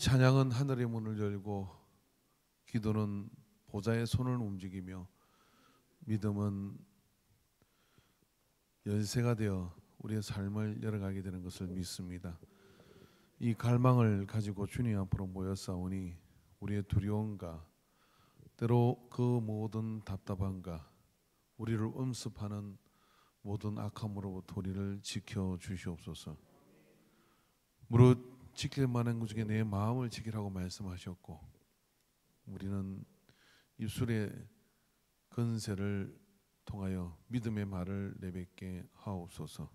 찬양은 하늘의 문을 열고 기도는 보좌의 손을 움직이며 믿음은 열쇠가 되어 우리의 삶을 열어가게 되는 것을 믿습니다. 이 갈망을 가지고 주님 앞으로 모였사오니 우리의 두려움과 때로 그 모든 답답함과 우리를 음습하는 모든 악함으로부터 우리를 지켜 주시옵소서. 무릇 지킬 만한 것 중에 내 마음을 지키라고 말씀하셨고 우리는 입술의 건세를 통하여 믿음의 말을 내뱉게 하옵소서.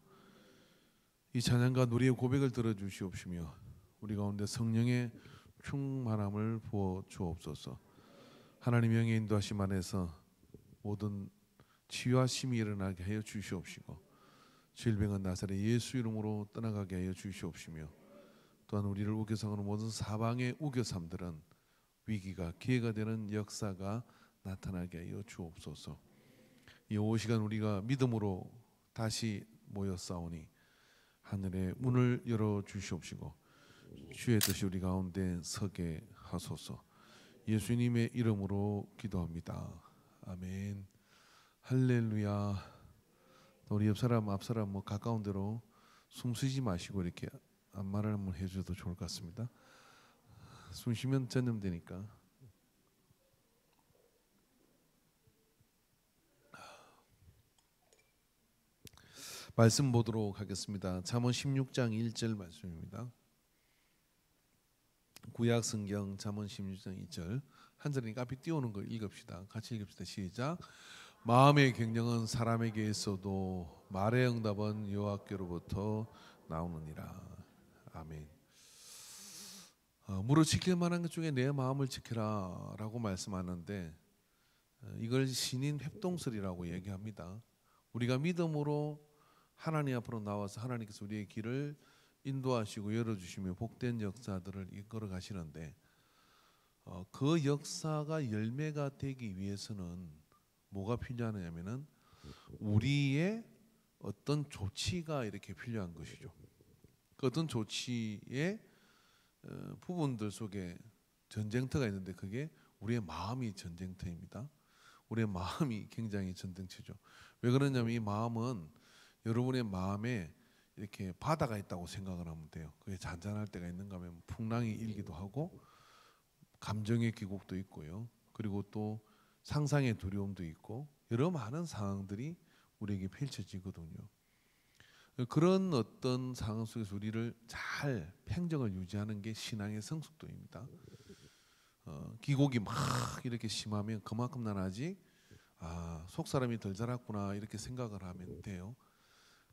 이 찬양과 누리의 고백을 들어주시옵시며 우리 가운데 성령의 충만함을 부어 주옵소서. 하나님의 영의 인도하심 안에서 모든 치유하심이 일어나게 하여 주시옵시고 질병은 나사렛 예수 이름으로 떠나가게 하여 주시옵시며 또한 우리를 우겨상하는 모든 사방의 우겨삼들은 위기가 기회가 되는 역사가 나타나게 하여 주옵소서. 이 오후 시간 우리가 믿음으로 다시 모였사오니 하늘의 문을 열어 주시옵시고 주의 뜻이 우리 가운데 서게 하소서. 예수님의 이름으로 기도합니다. 아멘. 할렐루야. 우리 옆사람 앞사람 가까운 데로 숨 쉬지 마시고 이렇게 안마를 한번 해줘도 좋을 것 같습니다. 숨 쉬면 전염되니까. 말씀 보도록 하겠습니다. 잠언 16장 1절 말씀입니다. 구약 성경 잠언 16장 2절 한 절이니까 앞에 띄우는 걸 읽읍시다. 같이 읽읍시다. 시작. 마음의 경영은 사람에게 있어도 말의 응답은 여호와께로부터 나오느니라. 아멘. 무릇 지킬 만한 것 중에 내 마음을 지켜라 라고 말씀하는데 이걸 신인 협동설이라고 얘기합니다. 우리가 믿음으로 하나님 앞으로 나와서 하나님께서 우리의 길을 인도하시고 열어주시며 복된 역사들을 이끌어 가시는데 그 역사가 열매가 되기 위해서는 뭐가 필요하냐면은 우리의 어떤 조치가 이렇게 필요한 것이죠. 그 어떤 조치의 부분들 속에 전쟁터가 있는데 그게 우리의 마음이 전쟁터입니다. 우리의 마음이 굉장히 전쟁터죠. 왜 그러냐면 이 마음은 여러분의 마음에 이렇게 바다가 있다고 생각을 하면 돼요. 그게 잔잔할 때가 있는가 하면 풍랑이 일기도 하고 감정의 기복도 있고요. 그리고 또 상상의 두려움도 있고 여러 많은 상황들이 우리에게 펼쳐지거든요. 그런 어떤 상황 속에서 우리를 잘 평정을 유지하는 게 신앙의 성숙도입니다. 기복이 막 이렇게 심하면 그만큼 난 아직 속 사람이 덜 자랐구나 이렇게 생각을 하면 돼요.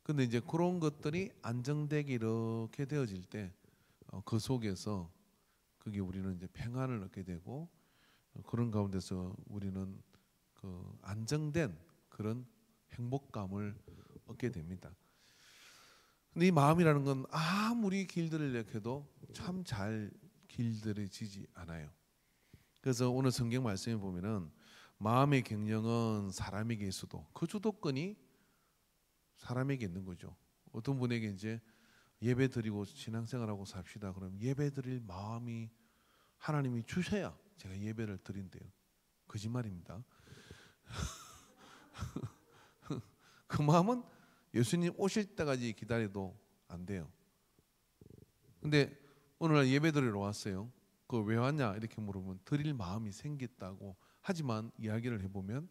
근데 이제 그런 것들이 안정되게 이렇게 되어질 때 그 속에서 그게 우리는 이제 평안을 얻게 되고 그런 가운데서 우리는 그 안정된 그런 행복감을 얻게 됩니다. 근데 이 마음이라는 건 아무리 길들이려 해도 참 잘 길들여지지 않아요. 그래서 오늘 성경 말씀에 보면은 마음의 경영은 사람에게 있어도 그 주도권이 사람에게 있는 거죠. 어떤 분에게 이제 예배 드리고 신앙생활하고 삽시다. 그럼 예배 드릴 마음이 하나님이 주셔야 제가 예배를 드린대요. 거짓말입니다. 그 마음은 예수님 오실 때까지 기다려도 안 돼요. 근데 오늘날 예배 드리러 왔어요. 그 왜 왔냐 이렇게 물으면 드릴 마음이 생겼다고 하지만 이야기를 해보면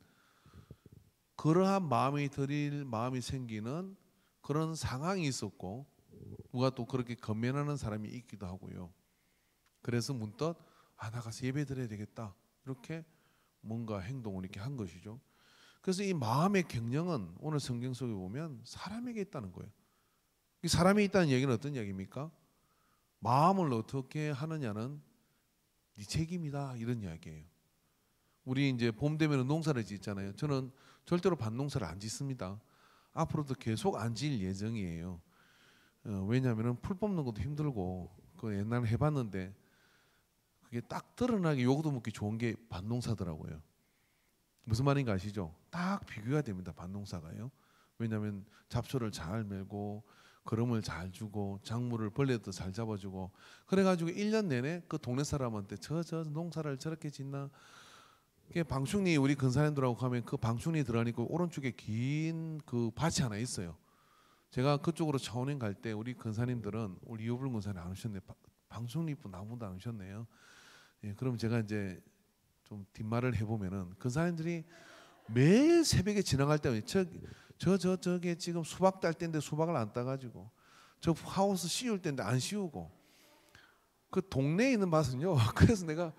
그러한 마음이 드릴 마음이 생기는 그런 상황이 있었고 누가 또 그렇게 건면하는 사람이 있기도 하고요. 그래서 문득 나가서 예배 드려야 되겠다 이렇게 뭔가 행동을 이렇게 한 것이죠. 그래서 이 마음의 경영은 오늘 성경 속에 보면 사람에게 있다는 거예요. 이 사람이 있다는 얘기는 어떤 얘기입니까? 마음을 어떻게 하느냐는 네 책임이다 이런 이야기예요. 우리 이제 봄 되면 농사를 짓잖아요. 저는 절대로 밭농사를 안 짓습니다. 앞으로도 계속 안 지을 예정이에요. 왜냐하면 풀 뽑는 것도 힘들고 그 옛날에 해봤는데 그게 딱 드러나게 요거도 먹기 좋은 게 밭농사더라고요. 무슨 말인가 아시죠? 딱 비교가 됩니다. 밭농사가요. 왜냐하면 잡초를 잘 메고 거름을 잘 주고 작물을 벌레도 잘 잡아주고 그래가지고 1년 내내 그 동네 사람한테 저 농사를 저렇게 짓나. 방충리 우리 근사님들하고 가면 그 방충리 들어가니까 오른쪽에 긴 그 밭이 하나 있어요. 제가 그쪽으로 차원행 갈 때 우리 근사님들은 우리 이호불 근사님 안 오셨네. 방충리분 아무도 안 오셨네요. 예, 그럼 제가 이제 좀 뒷말을 해보면은 근사님들이 매일 새벽에 지나갈 때마다 저게 지금 수박 딸 때인데 수박을 안 따가지고 저 하우스 씌울 때인데 안 씌우고 그 동네에 있는 밭은요. 그래서 내가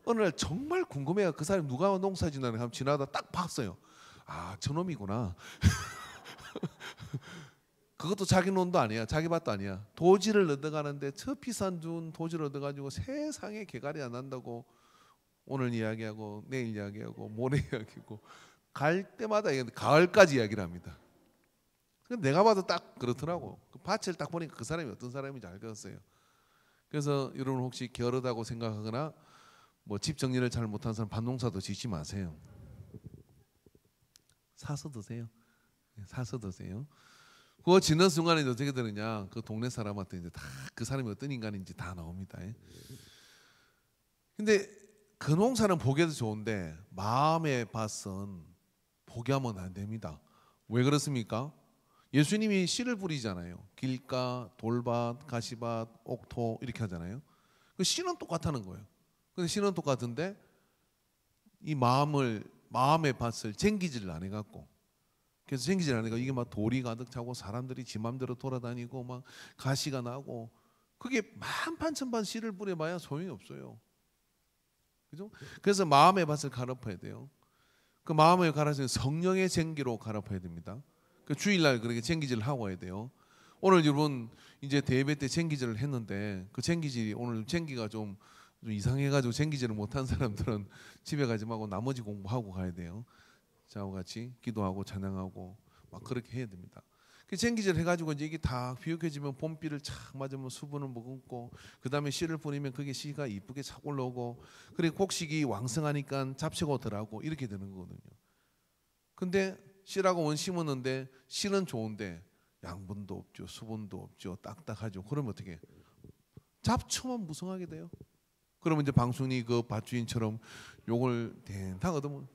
어느 날 정말 궁금해요. 그 사람이 누가 농사 짓나 한번 지나다 딱 봤어요. 아, 저놈이구나. 그것도 자기 논도 아니야. 자기 밭도 아니야. 도지를 얻어가는데 저 비싼 돈 도지를 얻어가지고 세상에 개갈이 안 난다고 오늘 이야기하고 내일 이야기하고 모레 이야기하고 갈 때마다 가을까지 이야기를 합니다. 내가 봐도 딱 그렇더라고. 그 밭을 딱 보니까 그 사람이 어떤 사람인지 알겠어요. 그래서 여러분 혹시 게으르다고 생각하거나 뭐 집 정리를 잘 못하는 사람 밭농사도 짓지 마세요. 사서 드세요. 사서 드세요. 그거 짓는 순간에 어떻게 되느냐? 그 동네 사람한테 이제 다 그 사람이 어떤 인간인지 다 나옵니다. 근데 그 농사는 보기에도 좋은데 마음의 밭은 포기하면 안 됩니다. 왜 그렇습니까? 예수님이 씨를 뿌리잖아요. 길가, 돌밭, 가시밭, 옥토 이렇게 하잖아요. 그 씨는 똑같다는 거예요. 근데 씨는 똑같은데 이 마음의 밭을 쟁기질을 안 해갖고 그래서 쟁기질 안 해가 이게 막 돌이 가득 차고 사람들이 지 맘대로 돌아다니고 막 가시가 나고 그게 만판천판 씨를 뿌려봐야 소용이 없어요. 그죠? 그래서 마음의 밭을 갈아엎어야 돼요. 그 마음을 갈아서 성령의 쟁기로 갈아엎어야 됩니다. 그 주일날 그렇게 쟁기질을 하고 와야 돼요. 오늘 여러분 이제 대예배 때 쟁기질을 했는데 그 쟁기질이 오늘 쟁기가 좀 이상해가지고 쟁기질을 못한 사람들은 집에 가지 말고 나머지 공부하고 가야 돼요. 저하고 같이 기도하고 찬양하고 막 그렇게 해야 됩니다. 그 쟁기질 해가지고 이제 이게 다 비옥해지면 봄비를 착 맞으면 수분을 머금고 그 다음에 씨를 뿌리면 그게 씨가 이쁘게 착 올라오고 그리고 곡식이 왕성하니까 잡채고 덜하고 이렇게 되는 거거든요. 근데 씨라고 원 심었는데 씨는 좋은데 양분도 없죠, 수분도 없죠, 딱딱하죠. 그러면 어떻게? 잡초만 무성하게 돼요. 그러면 이제 방순이 그 밭주인처럼 욕을 댕탕 얻으면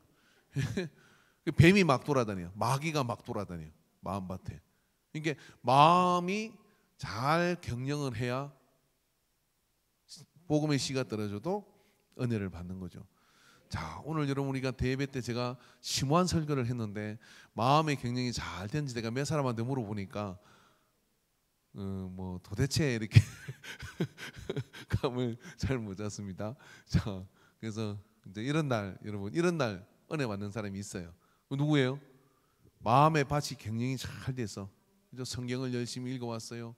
뱀이 막 돌아다녀요. 마귀가 막 돌아다녀요. 마음밭에. 그러니까 마음이 잘 경영을 해야 복음의 씨가 떨어져도 은혜를 받는 거죠. 자, 오늘 여러분 우리가 대예배 때 제가 심오한 설교를 했는데 마음의 경영이 잘 되는지 내가 몇 사람한테 물어보니까 뭐 도대체 이렇게 감을 잘 못 잡습니다. 자, 그래서 이제 이런 날 여러분 이런 날 은혜 받는 사람이 있어요. 누구예요? 마음의 밭이 경영이 잘 돼서 성경을 열심히 읽어왔어요.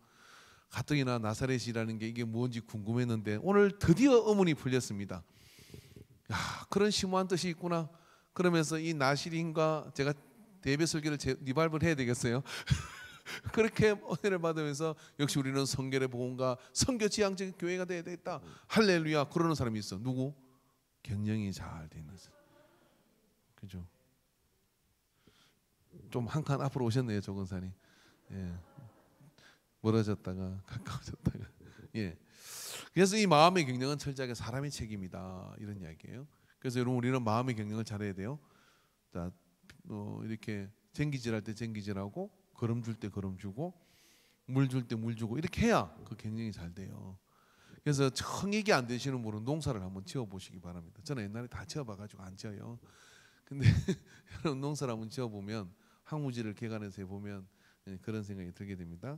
가뜩이나 나사렛이라는 게 이게 뭔지 궁금했는데 오늘 드디어 의문이 풀렸습니다. 야, 그런 심오한 뜻이 있구나. 그러면서 이 나시린과 제가 대예배 설교를 리발브를 해야 되겠어요. 그렇게 은혜를 받으면서 역시 우리는 성결의 복음과 성교 지향적인 교회가 되어야 되겠다. 할렐루야. 그러는 사람이 있어. 누구? 경영이 잘 되는 사람. 그죠? 좀 한 칸 앞으로 오셨네요, 조근산이. 예. 멀어졌다가 가까워졌다가. 예. 그래서 이 마음의 경영은 철저하게 사람의 책임이다 이런 이야기예요. 그래서 여러분 우리는 마음의 경영을 잘해야 돼요. 자, 이렇게 쟁기질할 때 쟁기질하고 거름 줄 때 거름 주고 물 줄 때 물 주고 이렇게 해야 그 경영이 잘 돼요. 그래서 청익이 안 되시는 분은 농사를 한번 지어 보시기 바랍니다. 저는 옛날에 다 지어봐가지고 안 지어요. 근데 여러분 농사를 한번 지어보면 항무지를 개간해서 해보면 그런 생각이 들게 됩니다.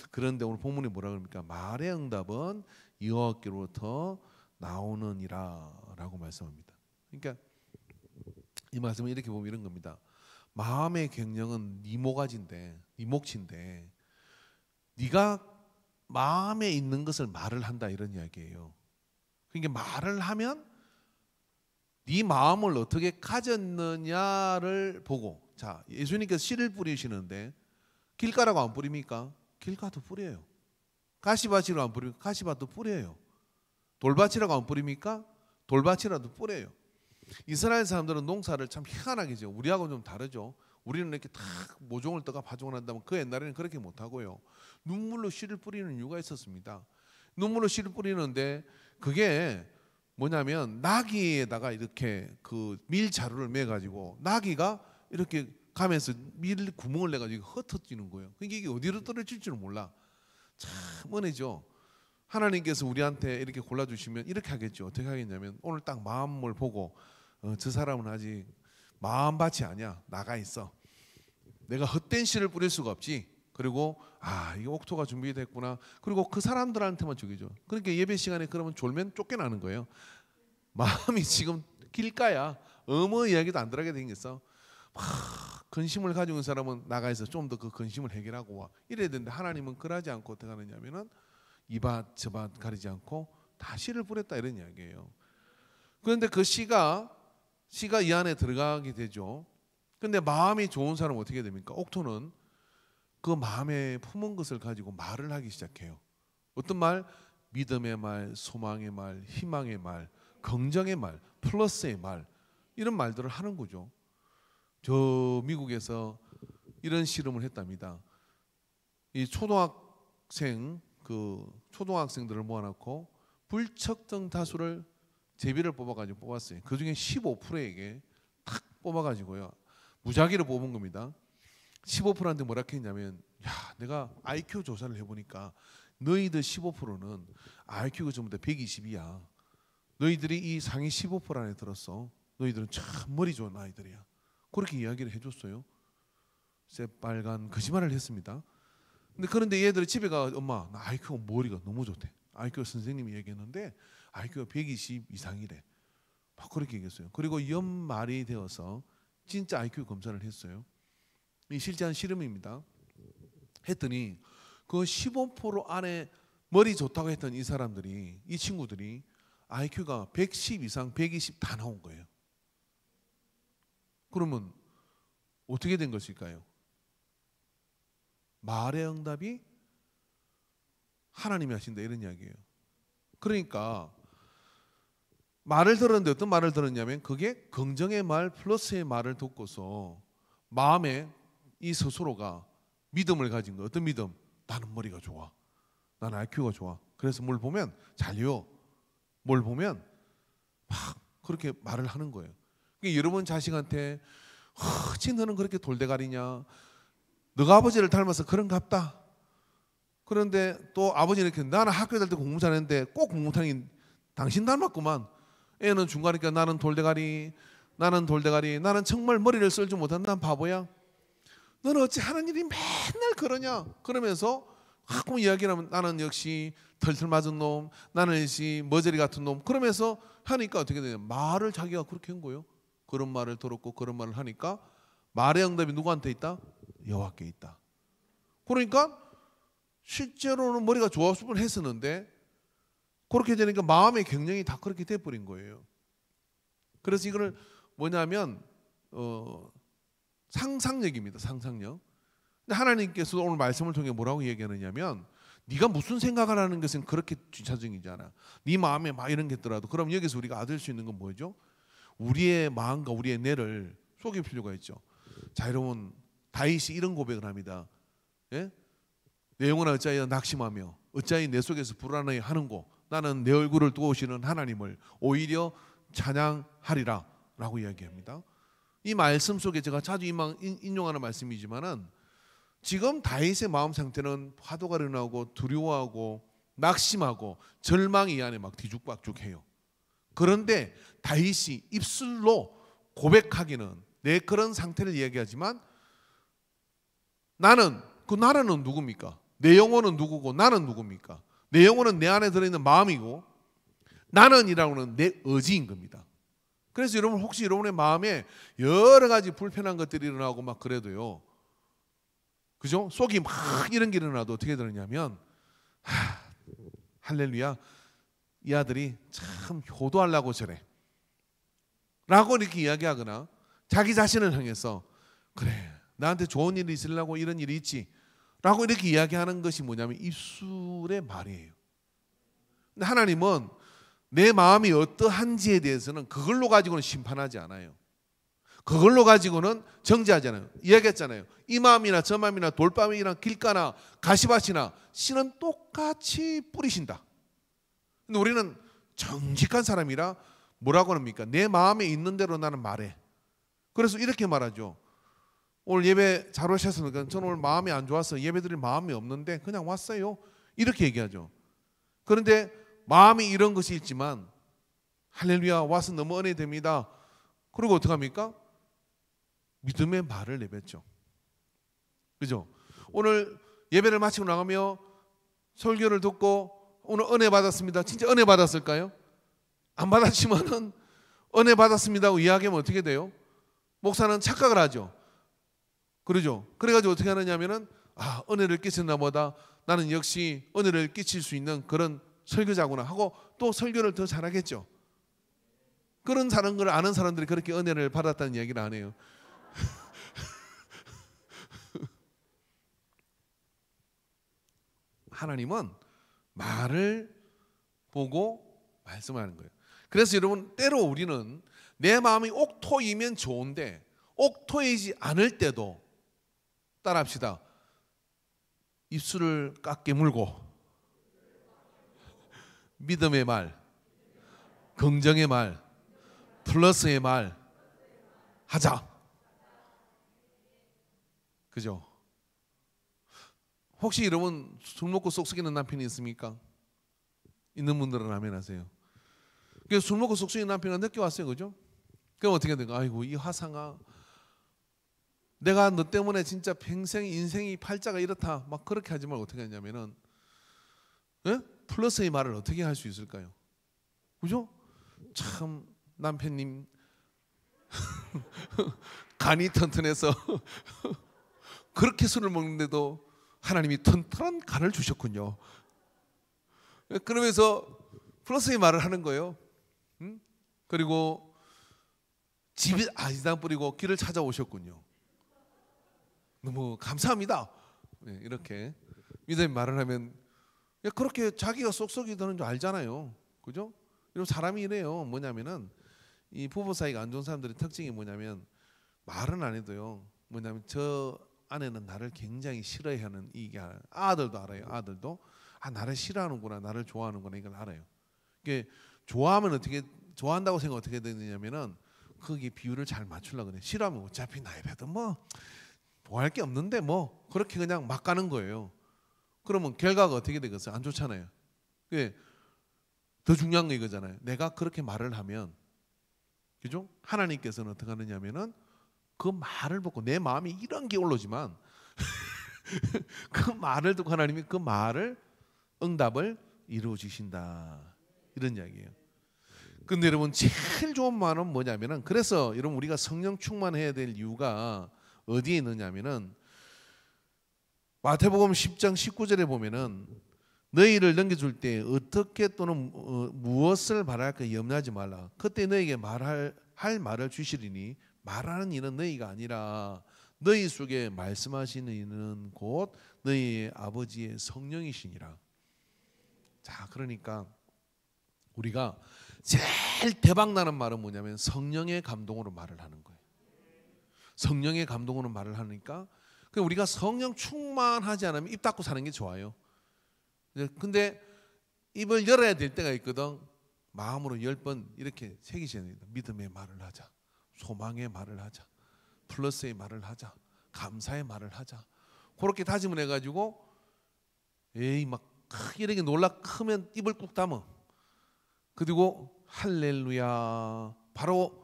그런데 오늘 본문이 뭐라 그럽니까? 말의 응답은 여호와께로부터 나오느니라라고 말씀합니다. 그러니까 이 말씀을 이렇게 보면 이런 겁니다. 마음의 경영은 네 모가지인데, 네 몫인데, 네가 마음에 있는 것을 말을 한다 이런 이야기예요. 그러니까 말을 하면 네 마음을 어떻게 가졌느냐를 보고, 자, 예수님께서 씨를 뿌리시는데 길가라고 안 뿌립니까? 길가도 뿌려요. 가시밭이라고 안 뿌립니까? 가시밭도 뿌려요. 돌밭이라고 안 뿌립니까? 돌밭이라도 뿌려요. 이스라엘 사람들은 농사를 참 희한하게 지어. 우리하고 좀 다르죠. 우리는 이렇게 탁 모종을 떠가 파종을 한다면 그 옛날에는 그렇게 못하고요. 눈물로 씨를 뿌리는 이유가 있었습니다. 눈물로 씨를 뿌리는데 그게 뭐냐면 나귀에다가 이렇게 그 밀자루를 매가지고 나귀가 이렇게 가면서 밀 구멍을 내가지고 흩어지는 거예요. 그러니까 이게 어디로 떨어질 줄은 몰라. 참 은혜죠. 하나님께서 우리한테 이렇게 골라주시면 이렇게 하겠죠. 어떻게 하겠냐면 오늘 딱 마음을 보고 저 사람은 아직 마음밭이 아니야. 나가 있어. 내가 헛된 씨를 뿌릴 수가 없지. 그리고 이게 옥토가 준비됐구나. 그리고 그 사람들한테만 주기죠. 그러니까 예배 시간에 그러면 졸면 쫓겨나는 거예요. 마음이 지금 길가야. 어머 이야기도 안 들어가게 생겼어. 근심을 가지고 있는 사람은 나가서 좀 더 그 근심을 해결하고 와. 이래야 되는데 하나님은 그러지 않고 어떻게 하느냐면은 이밭 저밭 가리지 않고 다 씨를 뿌렸다 이런 이야기예요. 그런데 그 씨가 이 안에 들어가게 되죠. 그런데 마음이 좋은 사람은 어떻게 됩니까? 옥토는 그 마음에 품은 것을 가지고 말을 하기 시작해요. 어떤 말? 믿음의 말, 소망의 말, 희망의 말, 긍정의 말, 플러스의 말 이런 말들을 하는 거죠. 저 미국에서 이런 실험을 했답니다. 이 초등학생들을 모아놓고 불특정 다수를 제비를 뽑아가지고 뽑았어요. 그 중에 15%에게 탁 뽑아가지고요. 무작위로 뽑은 겁니다. 15%한테 뭐라 했냐면 내가 IQ 조사를 해보니까 너희들 15%는 IQ가 전부 다 120이야. 너희들이 이 상위 15% 안에 들었어. 너희들은 참 머리 좋은 아이들이야. 그렇게 이야기를 해줬어요. 새빨간 거짓말을 했습니다. 그런데 얘들이 집에 가 엄마 나 IQ가 머리가 너무 좋대. IQ 선생님이 얘기했는데 IQ가 120 이상이래. 막 그렇게 얘기했어요. 그리고 연말이 되어서 진짜 IQ 검사를 했어요. 이 실제한 실험입니다. 했더니 그 15% 안에 머리 좋다고 했던 이 사람들이 이 친구들이 IQ가 110 이상 120 다 나온 거예요. 그러면 어떻게 된 것일까요? 말의 응답이 하나님이 하신다 이런 이야기예요. 그러니까 말을 들었는데 어떤 말을 들었냐면 그게 긍정의 말 플러스의 말을 듣고서 마음에 이 스스로가 믿음을 가진 거. 어떤 믿음? 나는 머리가 좋아. 나는 IQ가 좋아. 그래서 뭘 보면 잘 외워. 뭘 보면 막 그렇게 말을 하는 거예요. 그러니까 여러분 자식한테 지 너는 그렇게 돌대가리냐. 너가 아버지를 닮아서 그런갑다. 그런데 또 아버지는 이렇게 나는 학교 다닐 때 공부 잘했는데 꼭 공부 못하니 당신 닮았구만. 애는 중간이니까 나는 돌대가리. 나는 정말 머리를 쓸 줄 못한 난 바보야. 너는 어찌 하는 일이 맨날 그러냐. 그러면서 가끔 이야기를 하면 나는 역시 털털 맞은 놈. 나는 역시 머저리 같은 놈. 그러면서 하니까 어떻게 되냐. 말을 자기가 그렇게 한 거예요. 그런 말을 들었고 그런 말을 하니까 말의 응답이 누구한테 있다? 여호와께 있다. 그러니까 실제로는 머리가 좋았을 뻔 했었는데 그렇게 되니까 마음의 경영이 다 그렇게 돼버린 거예요. 그래서 이거를 뭐냐면 상상력입니다. 상상력. 근데 하나님께서 오늘 말씀을 통해 뭐라고 얘기하느냐면 네가 무슨 생각을 하는 것은 그렇게 주차적이지 않아. 네 마음에 막 이런 게 있더라도 그럼 여기서 우리가 얻을 수 있는 건 뭐죠? 우리의 마음과 우리의 뇌를 속일 필요가 있죠. 자 여러분 다윗이 이런 고백을 합니다. 예? 내 영혼아 어찌하여 낙심하며 어찌하여 내 속에서 불안해 하는고 나는 내 얼굴을 두어오시는 하나님을 오히려 찬양하리라 라고 이야기합니다. 이 말씀 속에 제가 자주 인용하는 말씀이지만은 지금 다윗의 마음 상태는 파도가 일어나고 두려워하고 낙심하고 절망이 이 안에 막 뒤죽박죽해요. 그런데 다윗이 입술로 고백하기는 내 그런 상태를 이야기하지만 나는 누굽니까? 내 영혼은 누구고 나는 누굽니까? 내 영혼은 내 안에 들어있는 마음이고 나는이라고는 내 의지인 겁니다. 그래서 여러분 혹시 여러분의 마음에 여러 가지 불편한 것들이 일어나고 막 그래도요. 그죠? 속이 막 이런 게 일어나도 어떻게 되느냐면 할렐루야 이 아들이 참 효도하려고 저래 라고 이렇게 이야기하거나 자기 자신을 향해서 그래 나한테 좋은 일이 있으려고 이런 일이 있지 라고 이렇게 이야기하는 것이 뭐냐면 입술의 말이에요. 근데 하나님은 내 마음이 어떠한지에 대해서는 그걸로 가지고는 심판하지 않아요. 그걸로 가지고는 정죄하잖아요. 이야기했잖아요. 이 마음이나 저 마음이나 돌밤이나 길가나 가시밭이나 씨는 똑같이 뿌리신다. 근데 우리는 정직한 사람이라 뭐라고 합니까? 내 마음에 있는 대로 나는 말해. 그래서 이렇게 말하죠. 오늘 예배 잘 오셨습니까? 저는 오늘 마음이 안 좋아서 예배 드릴 마음이 없는데 그냥 왔어요. 이렇게 얘기하죠. 그런데 마음이 이런 것이 있지만 할렐루야 와서 너무 은혜됩니다. 그리고 어떻게 합니까? 믿음의 말을 내뱉죠. 그죠? 오늘 예배를 마치고 나가며 설교를 듣고 오늘 은혜 받았습니다. 진짜 은혜 받았을까요? 안 받았지만은 은혜 받았습니다고 이야기하면 어떻게 돼요? 목사는 착각을 하죠. 그러죠? 그래가지고 어떻게 하느냐면은 은혜를 끼쳤나 보다. 나는 역시 은혜를 끼칠 수 있는 그런 설교자구나 하고 또 설교를 더 잘하겠죠. 그런 걸 아는 사람들이 그렇게 은혜를 받았다는 이야기를 안 해요. 하나님은 말을 보고 말씀하는 거예요. 그래서 여러분 때로 우리는 내 마음이 옥토이면 좋은데 옥토이지 않을 때도 따라합시다. 입술을 깎게 물고 믿음의 말, 긍정의 말, 플러스의 말 하자. 그죠? 혹시 여러분 술 먹고 속 썩이는 남편이 있습니까? 있는 분들은 아멘 하세요. 그래서 술 먹고 속 썩이는 남편이 늦게 왔어요. 그죠? 그럼 어떻게 될까? 아이고 이 화상아, 내가 너 때문에 진짜 평생 인생이 팔자가 이렇다 막 그렇게 하지 말고 어떻게 하냐면은 플러스의 말을 어떻게 할 수 있을까요? 그죠? 참 남편님 간이 튼튼해서 그렇게 술을 먹는데도 하나님이 튼튼한 간을 주셨군요. 그러면서 플러스의 말을 하는 거예요. 그리고 집에 아이당 뿌리고 길을 찾아오셨군요. 너무 감사합니다. 이렇게 믿음의 말을 하면 그렇게 자기가 쏙쏙이 드는 줄 알잖아요. 그죠? 이런 사람이 이래요. 뭐냐면은 이 부부 사이가 안 좋은 사람들의 특징이 뭐냐면 말은 안 해도요. 뭐냐면 저 아내는 나를 굉장히 싫어하는 이게 아들도 알아요. 아들도 나를 싫어하는구나, 나를 좋아하는구나 이걸 알아요. 이게 좋아하면 좋아한다고 생각 어떻게 되느냐면은 거기 비율을 잘 맞추려고 그래. 싫어하면 어차피 나이라도 뭐 할 게 없는데 뭐 그렇게 그냥 막 가는 거예요. 그러면 결과가 어떻게 되겠어요? 안 좋잖아요. 더 중요한 거 이거잖아요. 내가 그렇게 말을 하면, 그죠? 하나님께서는 어떻게 하느냐면은 그 말을 보고 내 마음이 이런 게 올라오지만 그 말을 듣고 하나님이 그 말을 응답을 이루어 주신다. 이런 이야기예요. 근데 여러분 제일 좋은 말은 뭐냐면은 그래서 여러분 우리가 성령 충만해야 될 이유가 어디에 있느냐면은 마태복음 10장 19절에 보면은 너희를 넘겨줄 때 어떻게 또는 무엇을 말할까 염려하지 말라. 그때 너희에게 할 말을 주시리니 말하는 이는 너희가 아니라 너희 속에 말씀하시는 이는 곧 너희의 아버지의 성령이시니라. 자, 그러니까 우리가 제일 대박 나는 말은 뭐냐면 성령의 감동으로 말을 하는 거예요. 성령의 감동으로 말을 하니까 우리가 성령 충만하지 않으면 입 닫고 사는 게 좋아요. 근데 입을 열어야 될 때가 있거든. 마음으로 10번 이렇게 새기셔야 됩니다. 믿음의 말을 하자, 소망의 말을 하자, 플러스의 말을 하자, 감사의 말을 하자. 그렇게 다짐을 해가지고 막 이렇게 놀라 크면 입을 꾹 담어. 그리고 할렐루야 바로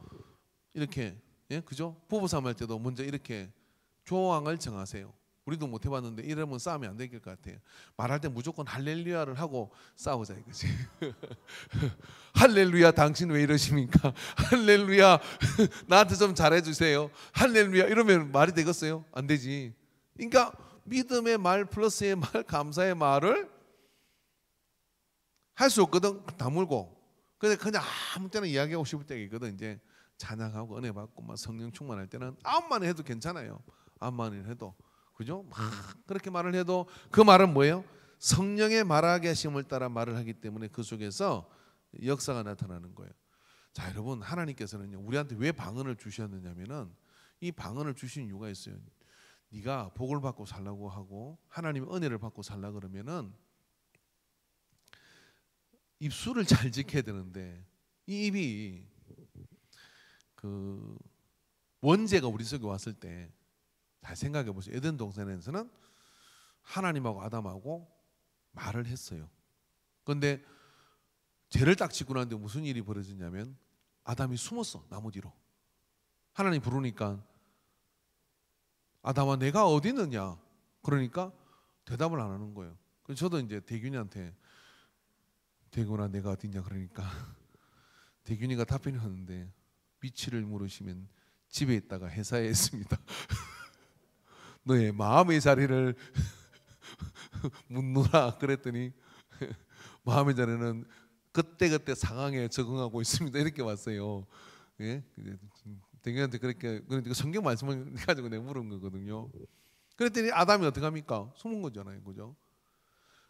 이렇게 그죠? 부부싸움 할 때도 먼저 이렇게 조항을 정하세요. 우리도 못 해봤는데 이러면 싸움이 안 될 것 같아요. 말할 때 무조건 할렐루야를 하고 싸우자 이거지. 할렐루야 당신 왜 이러십니까? 할렐루야 나한테 좀 잘해주세요. 할렐루야 이러면 말이 되겠어요? 안 되지. 그러니까 믿음의 말 플러스의 말 감사의 말을 할 수 없거든. 다물고 근데 그냥 아무 때나 이야기하고 싶을 때가 있거든. 이제 찬양하고 은혜 받고 막 성령 충만할 때는 아무만 해도 괜찮아요. 아무만 해도 그죠? 막 그렇게 말을 해도 그 말은 뭐예요? 성령의 말하게 하심을 따라 말을 하기 때문에 그 속에서 역사가 나타나는 거예요. 자, 여러분, 하나님께서는요, 우리한테 왜 방언을 주셨느냐면은 이 방언을 주신 이유가 있어요. 네가 복을 받고 살라고 하고 하나님의 은혜를 받고 살라 그러면은 입술을 잘 지켜야 되는데 이 입이 그 원죄가 우리 속에 왔을 때 잘 생각해 보세요. 에덴 동산에서는 하나님하고 아담하고 말을 했어요. 그런데 죄를 딱 짓고 나는데 무슨 일이 벌어졌냐면 아담이 숨었어, 나무 뒤로. 하나님 부르니까 아담아 내가 어디 있느냐? 그러니까 대답을 안 하는 거예요. 그래서 저도 이제 대균이한테 대균아 내가 어디 있냐 그러니까 대균이가 답변을 하는데 위치를 물으시면 집에 있다가 회사에 있습니다. 너의 마음의 자리를 묻노라 그랬더니 마음의 자리는 그때그때 상황에 적응하고 있습니다. 이렇게 왔어요. 예? 대균한테 그렇게 그러니까 성경 말씀을 가지고 내가 물은 거거든요. 그랬더니 아담이 어떻게 합니까? 숨은 거잖아요, 그죠?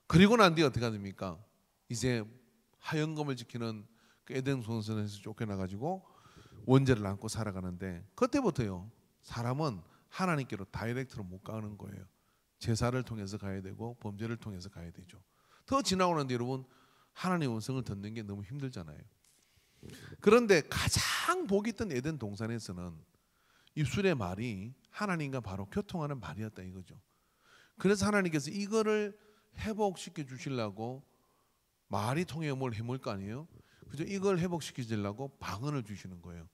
그리고 난 뒤에 어떻게 합니까? 이제 하영검을 지키는 그 에덴 동산에서 쫓겨나가지고 원죄를 안고 살아가는데 그때부터요 사람은 하나님께로 다이렉트로 못 가는 거예요. 제사를 통해서 가야 되고 범죄를 통해서 가야 되죠. 더 지나고 나는데 여러분 하나님의 음성을 듣는 게 너무 힘들잖아요. 그런데 가장 복이 있던 에덴 동산에서는 입술의 말이 하나님과 바로 교통하는 말이었다 이거죠. 그래서 하나님께서 이거를 회복시켜 주시려고 말이 통해 뭘 해볼 거 아니에요? 그죠? 이걸 회복시켜 주려고 방언을 주시는 거예요.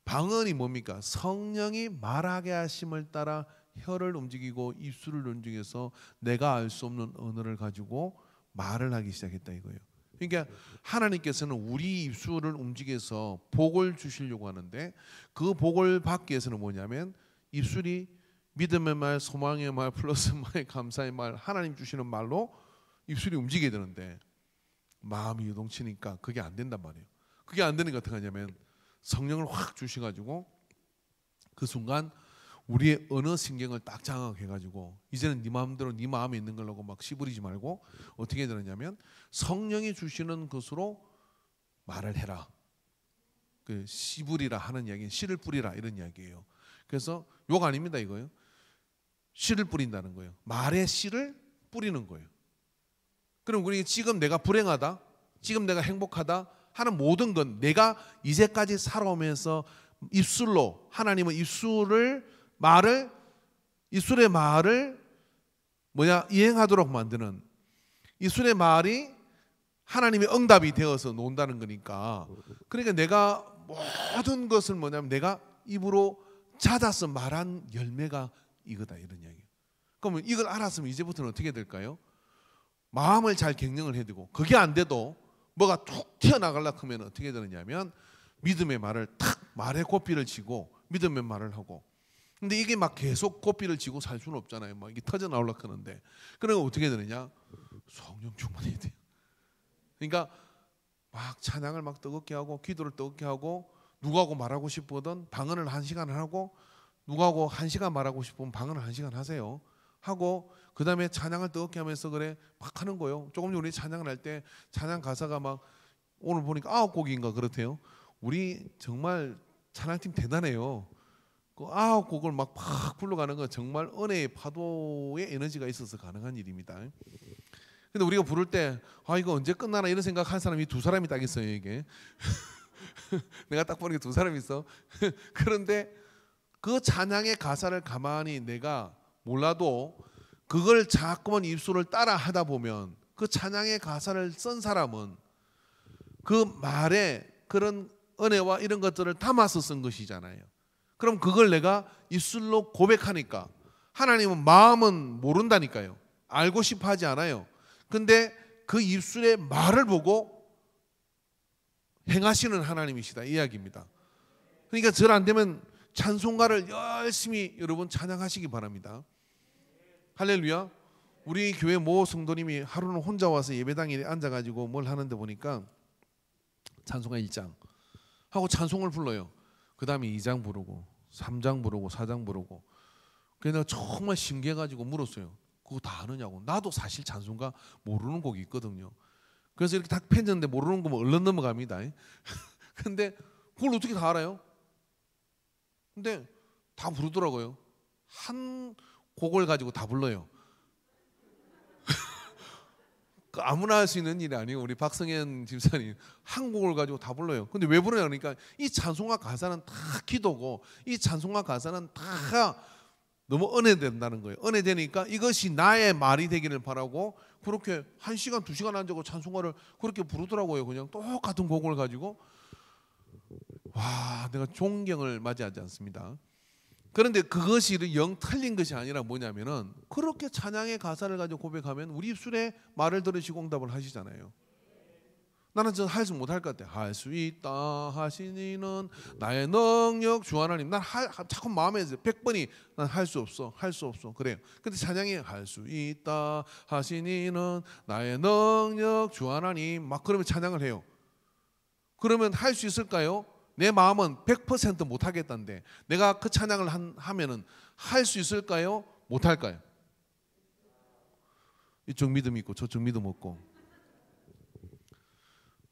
방언이 뭡니까? 성령이 말하게 하심을 따라 혀를 움직이고 입술을 움직여서 내가 알 수 없는 언어를 가지고 말을 하기 시작했다 이거예요. 그러니까 하나님께서는 우리 입술을 움직여서 복을 주시려고 하는데 그 복을 받기 위해서는 뭐냐면 입술이 믿음의 말, 소망의 말, 플러스 말, 감사의 말, 하나님 주시는 말로 입술이 움직여야 되는데 마음이 요동치니까 그게 안 된단 말이에요. 그게 안 되니까 어떻게 하냐면 성령을 확 주셔가지고 그 순간 우리의 언어 신경을 딱 장악해가지고 이제는 네 마음대로 네 마음에 있는 걸로 막 씨부리지 말고 어떻게 해야 되느냐면 성령이 주시는 것으로 말을 해라. 그 씨부리라 하는 이야기는 씨를 뿌리라 이런 이야기예요. 그래서 욕 아닙니다 이거요. 씨를 뿌린다는 거예요. 말에 씨를 뿌리는 거예요. 그럼 우리 지금 내가 불행하다, 지금 내가 행복하다 하는 모든 건 내가 이제까지 살아오면서 입술로 하나님은 입술의 말을 이행하도록 만드는 입술의 말이 하나님의 응답이 되어서 논다는 거니까. 그러니까 내가 모든 것을 내가 입으로 찾아서 말한 열매가 이거다 이런 이야기예요. 그러면 이걸 알았으면 이제부터는 어떻게 될까요? 마음을 잘 갱령을 해야 되고 그게 안 돼도 뭐가 툭 튀어나가려고 하면 어떻게 되느냐면 믿음의 말을 탁 말에 고삐를 쥐고 믿음의 말을 하고 근데 이게 막 계속 고삐를 쥐고 살 수는 없잖아요. 막 이게 터져 나오려고 하는데 그러면 어떻게 되느냐? 성령 충만해야 돼요. 그러니까 막 찬양을 막 뜨겁게 하고 기도를 뜨겁게 하고 누구하고 말하고 싶거든 방언을 1시간 하고 누구하고 1시간 말하고 싶으면 방언을 1시간 하세요. 하고 그 다음에 찬양을 뜨겁게 하면서 그래 막 하는 거예요. 조금 전에 우리 찬양을 할 때 찬양 가사가 막 오늘 보니까 9곡인가 그렇대요. 우리 정말 찬양팀 대단해요. 그 9곡을 막 불러가는 건 정말 은혜의 파도의 에너지가 있어서 가능한 일입니다. 근데 우리가 부를 때 이거 언제 끝나나 이런 생각한 사람이 2사람이 딱 있어요 이게. 내가 딱 보니까 2사람이 있어. 그런데 그 찬양의 가사를 가만히 내가 몰라도 그걸 자꾸만 입술을 따라 하다 보면 그 찬양의 가사를 쓴 사람은 그 말에 그런 은혜와 이런 것들을 담아서 쓴 것이잖아요. 그럼 그걸 내가 입술로 고백하니까 하나님은 마음은 모른다니까요. 알고 싶어 하지 않아요. 근데 그 입술의 말을 보고 행하시는 하나님이시다 이 이야기입니다. 그러니까 절 안 되면 찬송가를 열심히 여러분 찬양하시기 바랍니다. 할렐루야. 우리 교회 모 성도님이 하루는 혼자 와서 예배당에 앉아가지고 뭘 하는데 보니까 찬송가 1장 하고 찬송을 불러요. 그 다음에 2장 부르고 3장 부르고 4장 부르고. 그래서 내가 정말 신기해가지고 물었어요. 그거 다 아느냐고. 나도 사실 찬송가 모르는 곡이 있거든요. 그래서 이렇게 딱 펜졌는데 모르는 거면 얼른 넘어갑니다. 근데 그걸 어떻게 다 알아요? 근데 다 부르더라고요. 한 곡을 가지고 다 불러요. 아무나 할 수 있는 일이 아니고 우리 박성현 집사님 한 곡을 가지고 다 불러요. 근데 왜 부르냐 그러니까 이 찬송가 가사는 다 기도고 이 찬송가 가사는 다 너무 은혜된다는 거예요. 은혜되니까 이것이 나의 말이 되기를 바라고 그렇게 1시간 2시간 앉아고 찬송가를 그렇게 부르더라고요. 그냥 똑같은 곡을 가지고. 와, 내가 존경을 맞이하지 않습니다. 그런데 그것이 영 틀린 것이 아니라 뭐냐면은 그렇게 찬양의 가사를 가지고 고백하면 우리 입술에 말을 들으시고 응답을 하시잖아요. 나는 저 할 수 못할 것 같아. 할 수 있다 하시니는 나의 능력 주 하나님. 난 자꾸 마음에 100번이 난 할 수 없어. 할 수 없어. 그래요. 근데 찬양이 할 수 있다 하시니는 나의 능력 주 하나님. 막 그러면 찬양을 해요. 그러면 할 수 있을까요? 내 마음은 100% 못하겠다는데 내가 그 찬양을 하면은 할 수 있을까요? 못할까요? 이쪽 믿음 있고 저쪽 믿음 없고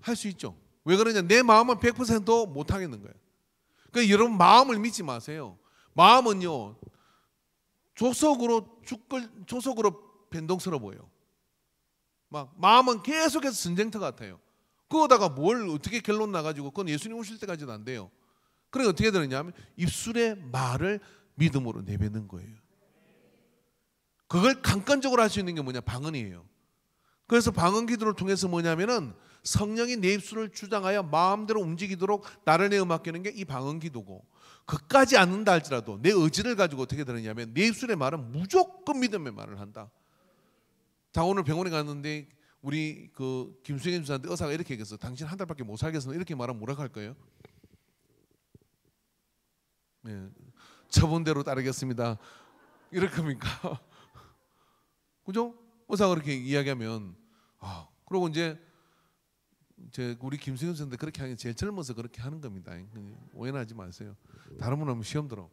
할 수 있죠. 왜 그러냐? 내 마음은 100% 못하겠는 거예요. 그러니까 여러분 마음을 믿지 마세요. 마음은요 조석으로 변동스러워 보여요. 막 마음은 계속해서 전쟁터 같아요. 그거다가 뭘 어떻게 결론 나가지고 그건 예수님 오실 때까지도 안 돼요. 그러니까 어떻게 되느냐면 입술의 말을 믿음으로 내뱉는 거예요. 그걸 강건적으로 할 수 있는 게 뭐냐? 방언이에요. 그래서 방언 기도를 통해서 뭐냐면은 성령이 내 입술을 주장하여 마음대로 움직이도록 나를 내어 맡기는 게 이 방언 기도고, 그까지 않는다 할지라도 내 의지를 가지고 어떻게 되느냐면 내 입술의 말은 무조건 믿음의 말을 한다. 자, 오늘 병원에 갔는데 우리 그 김수현 주사한테 의사가 이렇게 얘기했어. 당신 한 달밖에 못 살겠어. 이렇게 말하면 뭐라고 할 거예요? 네, 처분대로 따르겠습니다. 이럴 겁니까? 그죠? 의사가 그렇게 이야기하면 그리고 이제 우리 김수현 선생님도 그렇게 하는 게 제일 젊어서 그렇게 하는 겁니다. 오해하지 마세요. 다른 분 하면 시험 들어.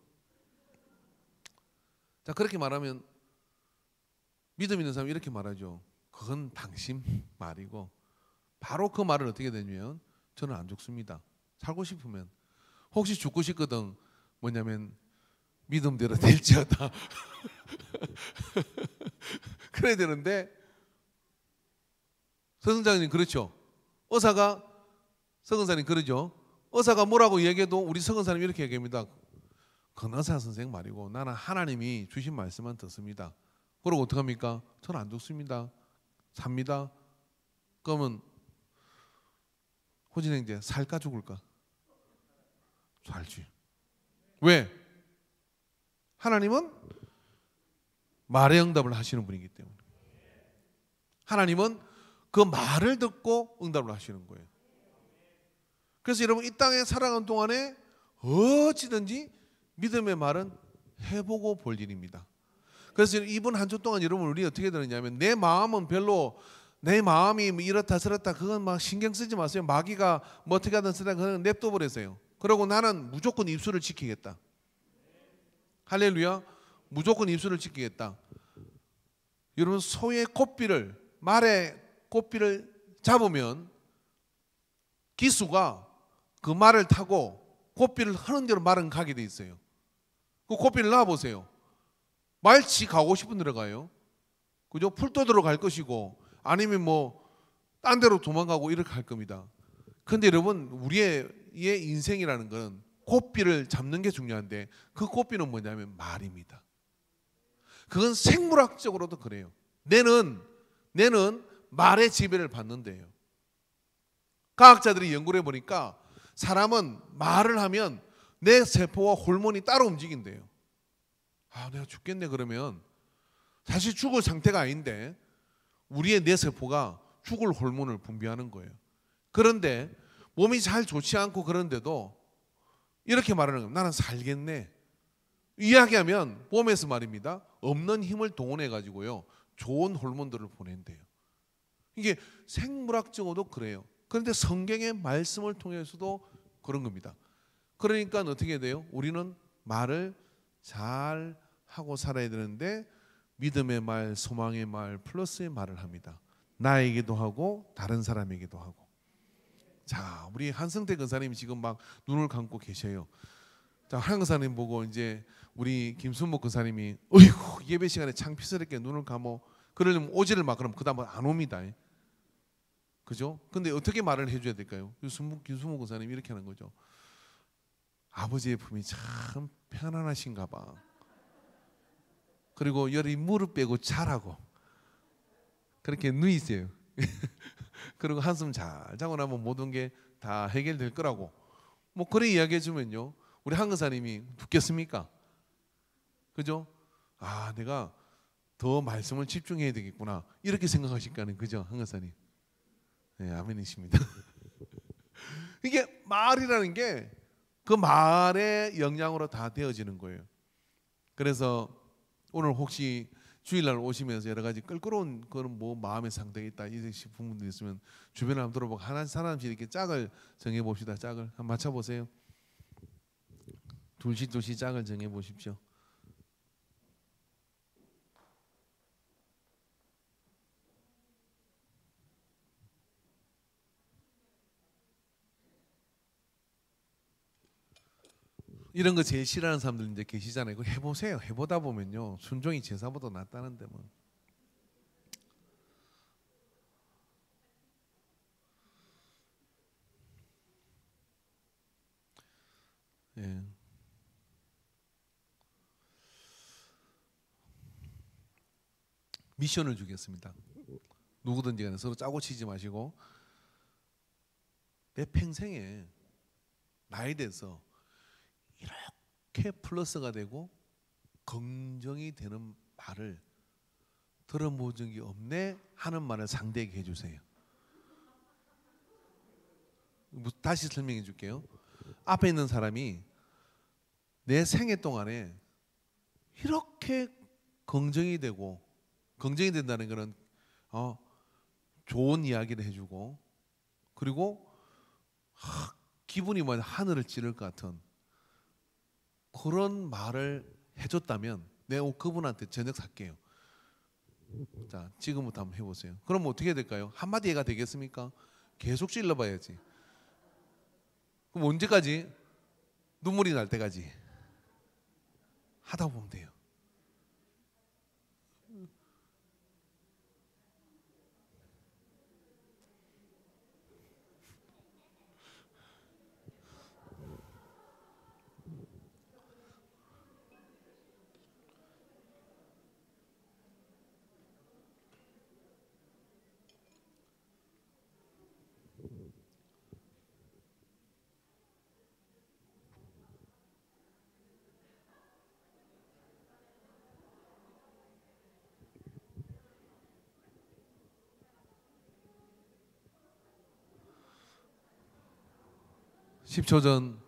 자, 그렇게 말하면 믿음 있는 사람이 이렇게 말하죠. 그건 당신 말이고, 바로 그 말을 어떻게 되냐면 저는 안 죽습니다. 살고 싶으면, 혹시 죽고 싶거든 뭐냐면 믿음대로 될지어다. 그래야 되는데 서근사님 그렇죠. 의사가 서근사님 그러죠. 의사가 뭐라고 얘기해도 우리 서근사님 이렇게 얘기합니다. 그건 의사 선생 말이고 나는 하나님이 주신 말씀만 듣습니다. 그러고 어떡합니까? 저는 안 죽습니다. 삽니다. 그러면 호진 형제 살까 죽을까? 살지. 왜? 하나님은 말의 응답을 하시는 분이기 때문에. 하나님은 그 말을 듣고 응답을 하시는 거예요. 그래서 여러분 이 땅에 살아가는 동안에 어찌든지 믿음의 말은 해보고 볼 일입니다. 그래서 이번 한 주 동안 여러분 우리 어떻게 되느냐면 내 마음은 별로 내 마음이 이렇다 저렇다 그건 막 신경 쓰지 마세요. 마귀가 뭐 어떻게 하든 쓰다 그건 냅둬 버리세요. 그러고 나는 무조건 입술을 지키겠다. 할렐루야. 무조건 입술을 지키겠다. 여러분 소의 꽃비를 말의 꽃비를 잡으면 기수가 그 말을 타고 꽃비를 하는 대로 말은 가게 돼 있어요. 그 꽃비를 놔보세요. 말치 가고 싶은 데로 가요. 그죠? 풀도도로 갈 것이고 아니면 뭐 딴 데로 도망가고 이렇게 갈 겁니다. 근데 여러분 우리의 인생이라는 건 꽃비를 잡는 게 중요한데 그 꽃비는 뭐냐면 말입니다. 그건 생물학적으로도 그래요. 뇌는 말의 지배를 받는데요. 과학자들이 연구를 해보니까 사람은 말을 하면 내 세포와 호르몬이 따로 움직인대요. 내가 죽겠네 그러면 사실 죽을 상태가 아닌데 우리의 내 세포가 죽을 호르몬을 분비하는 거예요. 그런데 몸이 잘 좋지 않고 그런데도 이렇게 말하는 거예요. 나는 살겠네. 이야기하면 몸에서 말입니다. 없는 힘을 동원해 가지고요. 좋은 호르몬들을 보낸대요. 이게 생물학적으로도 그래요. 그런데 성경의 말씀을 통해서도 그런 겁니다. 그러니까 어떻게 돼요? 우리는 말을 잘 하고 살아야 되는데 믿음의 말, 소망의 말, 플러스의 말을 합니다. 나에게도 하고 다른 사람에게도 하고. 자, 우리 한성태 권사님이 지금 막 눈을 감고 계셔요. 자, 한 권사님 보고 이제 우리 김순복 권사님이 어이구 예배 시간에 창피스럽게 눈을 감어 그러려면 오지를 막 그럼 그다음은 안 옵니다. 그죠? 근데 어떻게 말을 해줘야 될까요? 김순복 권사님이 이렇게 하는 거죠. 아버지의 품이 참 편안하신가 봐. 그리고 열이 무릎 빼고 자라고 그렇게 누이세요. 그리고 한숨 잘 자고 나면 모든 게 다 해결될 거라고 뭐 그래 이야기해 주면요 우리 한 권사님이 듣겠습니까? 그죠? 아 내가 더 말씀을 집중해야 되겠구나 이렇게 생각하실까는 그죠? 한 권사님. 네, 아멘이십니다. 이게 말이라는 게 그 말의 영향으로 다 되어지는 거예요. 그래서 오늘 혹시 주일날 오시면서 여러 가지 껄끄러운 그런 뭐 마음의 상태가 있다 이러신 부분도 있으면 주변을 한번 들어보고 하나 사람씩 이렇게 짝을 정해 봅시다. 짝을 한번 맞춰 보세요. 둘씩 짝을 정해 보십시오. 이런 거 제일 싫어하는 사람들 이제 계시잖아요. 그거 해보세요. 해보다 보면요 순종이 제사보다 낫다는데 뭐. 예. 미션을 주겠습니다. 누구든지 간에 서로 짜고 치지 마시고 내 평생에 나에 대해서 이렇게 플러스가 되고 긍정이 되는 말을 들어본 적이 없네 하는 말을 상대에게 해주세요. 다시 설명해 줄게요. 앞에 있는 사람이 내 생애 동안에 이렇게 긍정이 되고 긍정이 된다는 것은 좋은 이야기를 해주고 그리고 기분이 뭐 하늘을 찌를 것 같은 그런 말을 해줬다면 내가 그분한테 저녁 살게요. 자 지금부터 한번 해보세요. 그럼 어떻게 될까요? 한마디 얘가 되겠습니까? 계속 찔러봐야지. 그럼 언제까지? 눈물이 날 때까지 하다 보면 돼요. (10초) 전,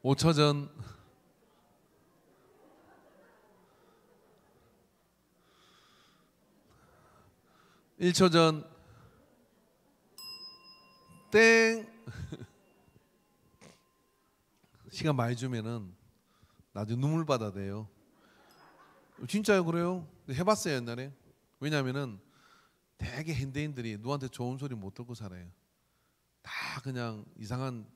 (5초) 전, (1초) 전, 땡. 시간 많이 주면은 나중에 눈물 받아 돼요. 진짜요, 그래요? 해봤어요 옛날에. 왜냐하면은 되게 현대인들이 누구한테 좋은 소리 못 듣고 살아요. 다 그냥 이상한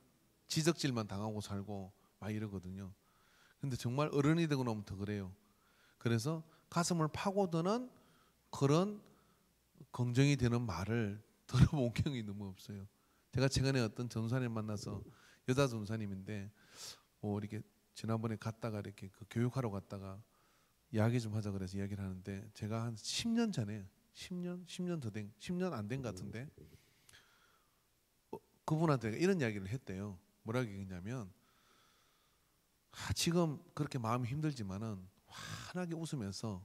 지적질만 당하고 살고 막 이러거든요. 근데 정말 어른이 되고 나면 더 그래요. 그래서 가슴을 파고드는 그런 긍정이 되는 말을 들어본 경험이 너무 없어요. 제가 최근에 어떤 전사님 만나서 여자 전사님인데 이렇게 지난번에 갔다가 이렇게 그 교육하러 갔다가 이야기 좀 하자 그래서 이야기를 하는데 제가 한 10년 전에 10년 더 된 10년 안 된 것 같은데 그분한테 이런 이야기를 했대요. 뭐라고 얘기했냐면 지금 그렇게 마음이 힘들지만은 환하게 웃으면서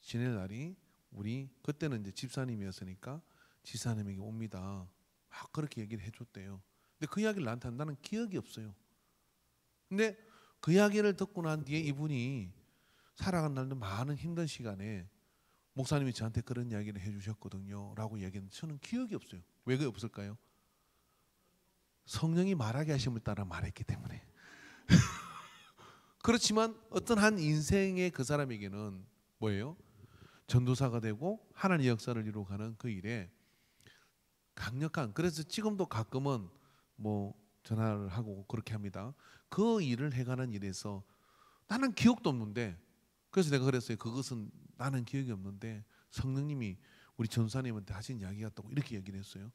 지낼 날이 우리 그때는 이제 집사님이었으니까 집사님에게 옵니다. 막 그렇게 얘기를 해줬대요. 근데 그 이야기를 나한테 한다는 기억이 없어요. 근데 그 이야기를 듣고 난 뒤에 이분이 살아간 날도 많은 힘든 시간에 목사님이 저한테 그런 이야기를 해주셨거든요 라고 얘기했는데 저는 기억이 없어요. 왜 그게 없을까요? 성령이 말하게 하심을 따라 말했기 때문에. 그렇지만 어떤 한 인생의 그 사람에게는 뭐예요? 전도사가 되고 하나님의 역사를 이루어가는 그 일에 강력한, 그래서 지금도 가끔은 뭐 전화를 하고 그렇게 합니다. 그 일을 해가는 일에서 나는 기억도 없는데, 그래서 내가 그랬어요. 그것은 나는 기억이 없는데 성령님이 우리 전사님한테 하신 이야기 같다고 이렇게 얘기를 했어요.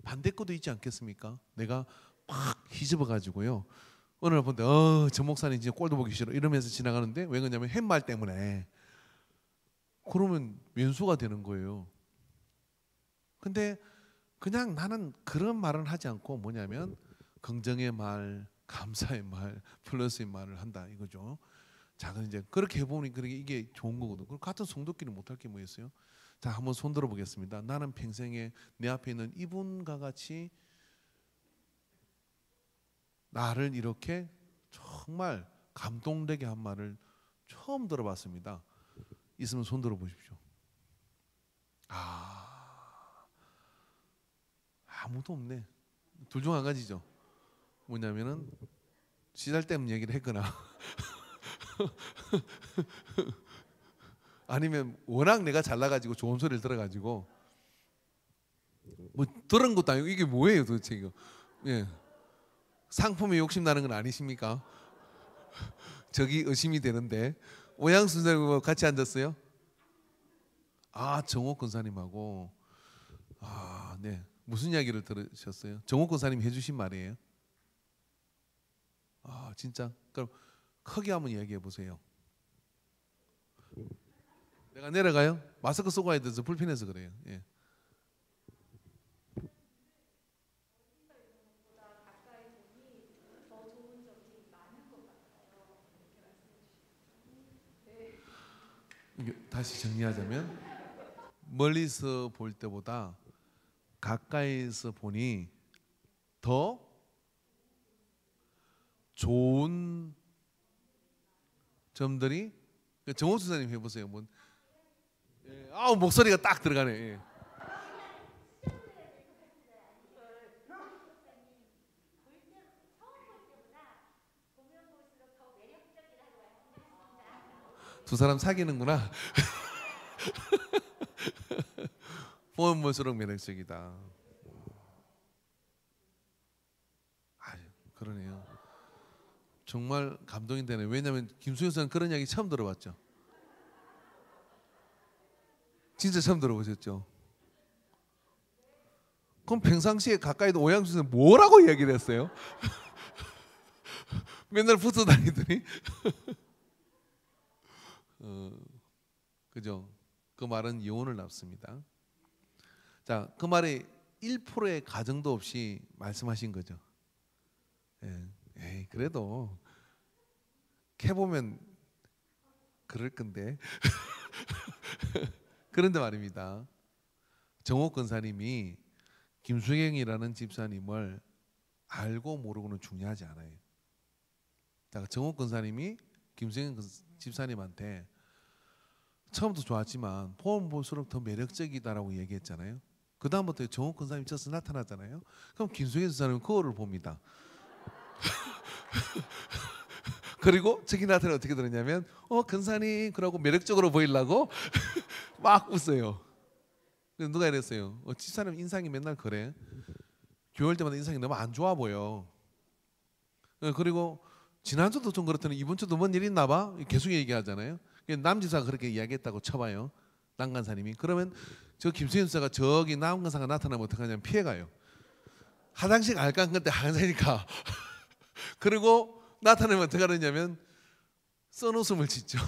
반대것도 있지 않겠습니까? 내가 막 희집어 가지고요, 어느 날 본데 저 목사님 이제 꼴도 보기 싫어 이러면서 지나가는데, 왜 그러냐면 팻말 때문에. 그러면 왼수가 되는 거예요. 근데 그냥 나는 그런 말은 하지 않고 뭐냐면 긍정의 말, 감사의 말, 플러스의 말을 한다 이거죠. 자, 그럼 이제 그렇게 해보니 이게 좋은 거거든. 그럼 같은 성도끼리 못할 게 뭐 있어요? 자, 한번 손 들어 보겠습니다. 나는 평생에 내 앞에 있는 이분과 같이 나를 이렇게 정말 감동되게 한 말을 처음 들어봤습니다. 있으면 손 들어 보십시오. 아무도 없네. 둘 중 한 가지죠. 뭐냐면은 시잘데없는 얘기를 했거나 아니면 워낙 내가 잘나가지고 좋은 소리를 들어가지고, 뭐 들은 것도 아니고 이게 뭐예요 도대체 이거. 예. 상품에 욕심 나는 건 아니십니까? 저기 의심이 되는데. 오양수 선생님하고 같이 앉았어요? 정옥 권사님하고. 네. 무슨 이야기를 들으셨어요? 정옥 권사님 해주신 말이에요? 진짜? 그럼 크게 한번 이야기해 보세요. 내가 내려가요? 마스크 쓰고 와야 돼서 불편해서 그래요. 예. 다시 정리하자면 멀리서 볼 때보다 가까이서 보니 더 좋은 점들이, 정호 수사님 해보세요. 뭐, 목소리가 딱 들어가네. 예. 두 사람 사귀는구나. 보면 볼수록 매력적이다. 그러네요. 정말 감동이 되네. 왜냐하면 김수현 선생님 그런 이야기 처음 들어봤죠. 진짜 처음 들어보셨죠? 그럼 평상시에 가까이도 오양수 선생님 뭐라고 이야기를 했어요? 맨날 붙어 다니더니 그죠? 그 말은 여운을 남습니다. 자, 그 말에 1%의 가정도 없이 말씀하신 거죠. 그래도 캐보면 그럴 건데. 그런데 말입니다. 정옥 권사님이 김수경이라는 집사님을 알고 모르고는 중요하지 않아요. 자, 정옥 권사님이 김수경 집사님한테 처음부터 좋았지만 보면 볼수록 더 매력적이다라고 얘기했잖아요. 그 다음부터 정옥 권사님이 쳐서 나타나잖아요. 그럼 김수경 집사님은 그거를 봅니다. 그리고 저기 나한테는 어떻게 들었냐면 권사님 그러고 매력적으로 보이려고 막 웃어요. 누가 이랬어요? 집사님 인상이 맨날 그래. 교회 올 때마다 인상이 너무 안 좋아 보여. 그리고 지난주도 좀 그렇더니 이번 주도 뭔 일 있나 봐. 계속 얘기하잖아요. 남지사가 그렇게 이야기했다고 쳐봐요. 남간사님이. 그러면 저 김수현 씨가 저기 남간사가 나타나면 어떡하냐면 피해가요. 화장실 갈까 그때 항상이니까. 그리고 나타나면 어떻게 하느냐면 써놓음을 짓죠.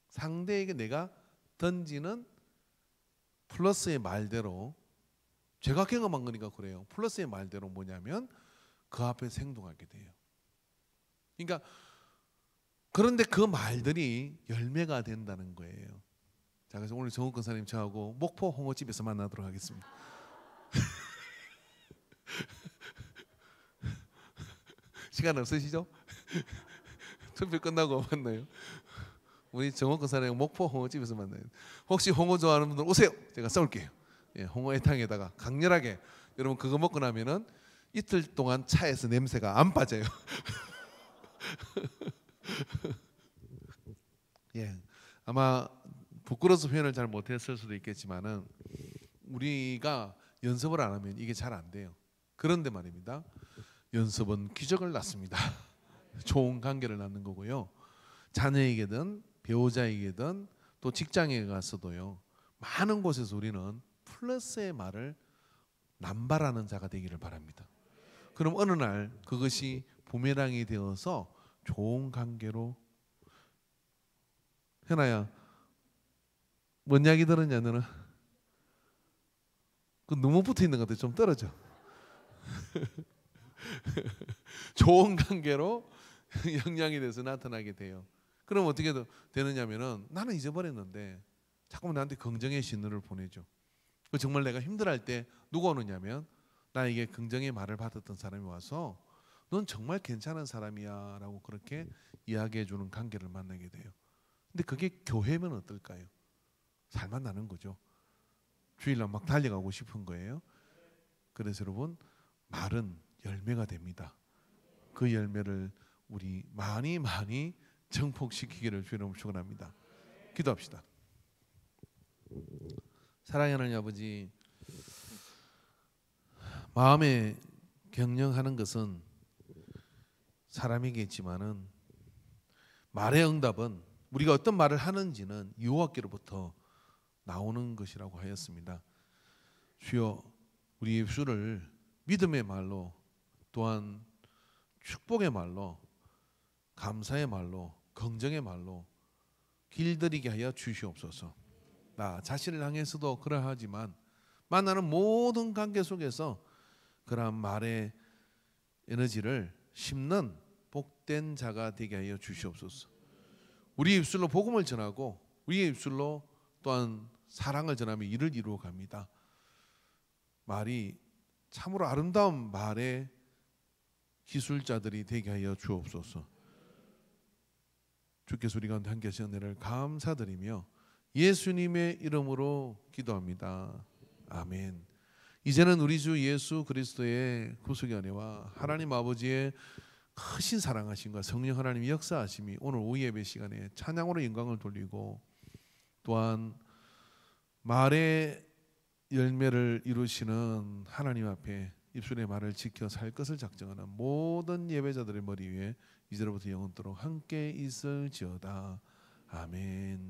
상대에게 내가 던지는 플러스의 말대로, 제가 경험한 거니까 그래요. 플러스의 말대로 뭐냐면 그 앞에서 행동하게 돼요. 그러니까 그런데 그 말들이 열매가 된다는 거예요. 자, 그래서 오늘 정욱 권사님 저하고 목포 홍어집에서 만나도록 하겠습니다. 시간 없으시죠? 투표 끝나고 만나요. 우리 정옥 권사님 목포 홍어집에서 만나요. 혹시 홍어 좋아하는 분들 오세요. 제가 쏠게요. 홍어 애탕에다가 강렬하게. 여러분 그거 먹고 나면은 이틀 동안 차에서 냄새가 안 빠져요. 아마 부끄러워서 표현을 잘 못했을 수도 있겠지만은 우리가 연습을 안 하면 이게 잘 안 돼요. 그런데 말입니다. 연습은 기적을 낳습니다. 좋은 관계를 낳는 거고요. 자녀에게든 배우자에게든 또 직장에 가서도요. 많은 곳에서 우리는 플러스의 말을 남발하는 자가 되기를 바랍니다. 그럼 어느 날 그것이 부메랑이 되어서 좋은 관계로. 현아야, 뭔 이야기 들었냐 너는? 그 너무 붙어 있는 것 같아. 좀 떨어져. 좋은 관계로 영향이 돼서 나타나게 돼요. 그럼 어떻게 되느냐면은 나는 잊어버렸는데 자꾸만 나한테 긍정의 신호를 보내죠. 정말 내가 힘들어할 때 누가 오느냐면 나에게 긍정의 말을 받았던 사람이 와서 넌 정말 괜찮은 사람이야 라고 그렇게 이야기해 주는 관계를 만나게 돼요. 근데 그게 교회면 어떨까요? 살만 나는 거죠. 주일날 막 달려가고 싶은 거예요. 그래서 여러분, 말은 열매가 됩니다. 그 열매를 우리 많이 정복시키기를 주의 이름으로 축원합니다. 기도합시다. 사랑하는 하나님 아버지, 마음에 경영하는 것은 사람에게 있지만은 말의 응답은 우리가 어떤 말을 하는지는 여호와께로부터 나오는 것이라고 하였습니다. 주여, 우리 입술을 믿음의 말로, 또한 축복의 말로, 감사의 말로, 긍정의 말로 길들이게 하여 주시옵소서. 나 자신을 향해서도 그러하지만 만나는 모든 관계 속에서 그러한 말의 에너지를 심는 복된 자가 되게 하여 주시옵소서. 우리 입술로 복음을 전하고 우리의 입술로 또한 사랑을 전하며 일을 이루어 갑니다. 말이 참으로 아름다운 말의 기술자들이 되게 하여 주옵소서. 주께서 우리 가운데 함께 하신 은혜를 감사드리며 예수님의 이름으로 기도합니다. 아멘. 이제는 우리 주 예수 그리스도의 구속의 은혜와 하나님 아버지의 크신 사랑하심과 성령 하나님의 역사하심이 오늘 오후 예배 시간에 찬양으로 영광을 돌리고 또한 말의 열매를 이루시는 하나님 앞에 입술의 말을 지켜 살 것을 작정하는 모든 예배자들의 머리 위에 이제로부터 영원토록 함께 있을지어다. 아멘.